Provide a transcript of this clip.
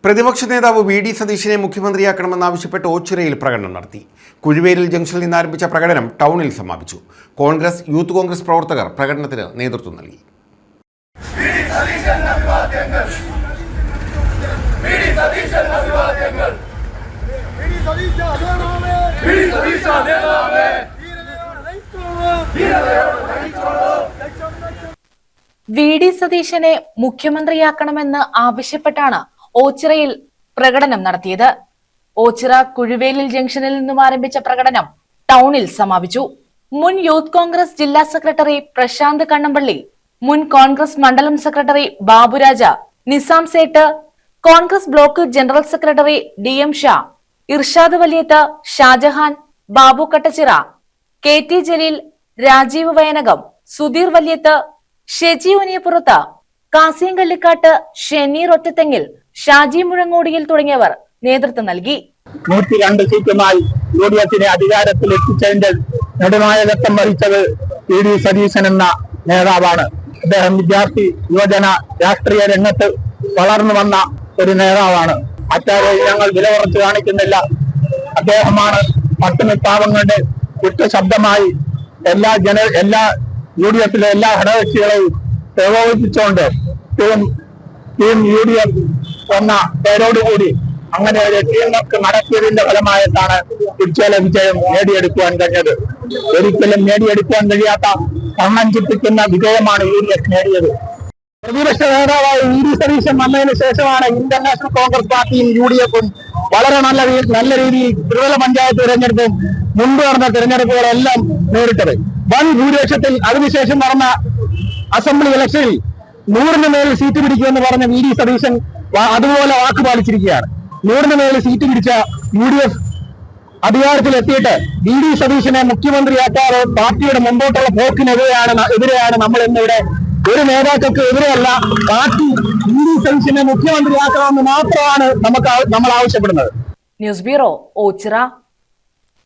പ്രതിപക്ഷ നേതാവ് വി.ഡി. സതീശനെ മുഖ്യമന്ത്രിയാക്കണമെന്നാവശ്യപ്പെട്ട് ഓച്ചിറയിൽ പ്രകടനം നടത്തി. കുഴുവേലിൽ ജംഗ്ഷനിൽ നിന്ന് ആരംഭിച്ച പ്രകടനം ടൗണിൽ സമാപിച്ചു. കോൺഗ്രസ്, യൂത്ത് കോൺഗ്രസ് പ്രവർത്തകർ പ്രകടനത്തിന് നേതൃത്വം നൽകി. വി.ഡി. സതീശനെ മുഖ്യമന്ത്രിയാക്കണമെന്ന് ആവശ്യപ്പെട്ടാണ് ഓച്ചിറയിൽ പ്രകടനം നടത്തിയത്. ഓച്ചിറ കുഴുവേലിൽ ജംഗ്ഷനിൽ നിന്നും ആരംഭിച്ച പ്രകടനം ടൗണിൽ സമാപിച്ചു. മുൻ യൂത്ത് കോൺഗ്രസ് ജില്ലാ സെക്രട്ടറി പ്രശാന്ത് കണ്ണമ്പള്ളി, മുൻ കോൺഗ്രസ് മണ്ഡലം secretary Baburaja, Nizam Sait, Congress block general secretary DM Shah, Irshad Valiyath, Shajahan, Babu Kattachira, KT Jaleel, Rajeev Vayanakam, Sudheer Valiyath, Sheji Uniyappurath, Kasim Kallikkatt, Shenir Ottathengil, Shaji Muzhangodiyil തുടങ്ങിയവർ നേതൃത്വം നൽകി. 102 സീറ്റുമായി യുഡിഎഫിനെ അധികാരത്തിൽ എത്തിച്ചതിന്റെ നെടുനായകത്വം വഹിച്ചത് വി.ഡി. സതീശൻ എന്ന നേതാവാണ്. അദ്ദേഹം വിദ്യാർത്ഥി, യുവജന, രാഷ്ട്രീയ രംഗത്ത് വളർന്നു വന്ന ഒരു നേതാവാണ്. മറ്റാരെ ഞങ്ങൾ വില കുറച്ച് കാണിക്കുന്നില്ല. അദ്ദേഹമാണ് പട്ടിണി പാവങ്ങളുടെ കുറ്റശബ്ദമായി എല്ലാ യുഡിഎഫിലെ എല്ലാ ഘടകകക്ഷികളെയും പ്രകോപിപ്പിച്ചുകൊണ്ട് ടീം UDF എന്ന പേരോടുകൂടി അങ്ങനെ ഒരു ടീം വർക്ക് നടത്തിയതിന്റെ ഫലമായിട്ടാണ് തിരിച്ചുള്ള വിജയം നേടിയെടുക്കുവാൻ കഴിഞ്ഞത്. ഒരിക്കലും നേടിയെടുക്കുവാൻ കഴിയാത്ത കണ്ണം ചിപ്പിക്കുന്ന വിജയമാണ് UDF നേടിയത്. പ്രതിപക്ഷ നേതാവായ വി.ഡി. സതീശൻ വന്നതിന് ശേഷമാണ് ഇന്റർനാഷണൽ കോൺഗ്രസ് പാർട്ടിയും UDFും വളരെ നല്ല രീതിയിൽ ത്രിതല പഞ്ചായത്ത് തിരഞ്ഞെടുപ്പും മുൻപ് നടന്ന തിരഞ്ഞെടുപ്പുകളെല്ലാം നേരിട്ടത്. വൻ ഭൂരിപക്ഷത്തിൽ അതിനുശേഷം നടന്ന അസംബ്ലി ഇലക്ഷനിൽ 100-ന് മേൽ സീറ്റ് പിടിക്കുമെന്ന് പറഞ്ഞ വി.ഡി. സതീശൻ അതുപോലെ വാക്ക് പാലിച്ചിരിക്കുകയാണ്. 100-ന് മേൽ സീറ്റ് പിടിച്ച UDF അധികാരത്തിലെത്തിയിട്ട് വി.ഡി. സതീശനെ മുഖ്യമന്ത്രിയാക്കാതെ പാർട്ടിയുടെ മുമ്പോട്ടുള്ള പോക്കിനെതിരെയാണ് നമ്മൾ ഇന്നിവിടെ. ഒരു നേതാക്കൾക്ക് എതിരെയല്ല, പാർട്ടി വി.ഡി. സതീശനെ മുഖ്യമന്ത്രിയാക്കണമെന്ന് മാത്രമാണ് നമ്മൾ ആവശ്യപ്പെടുന്നത്. News bureau, Ochira.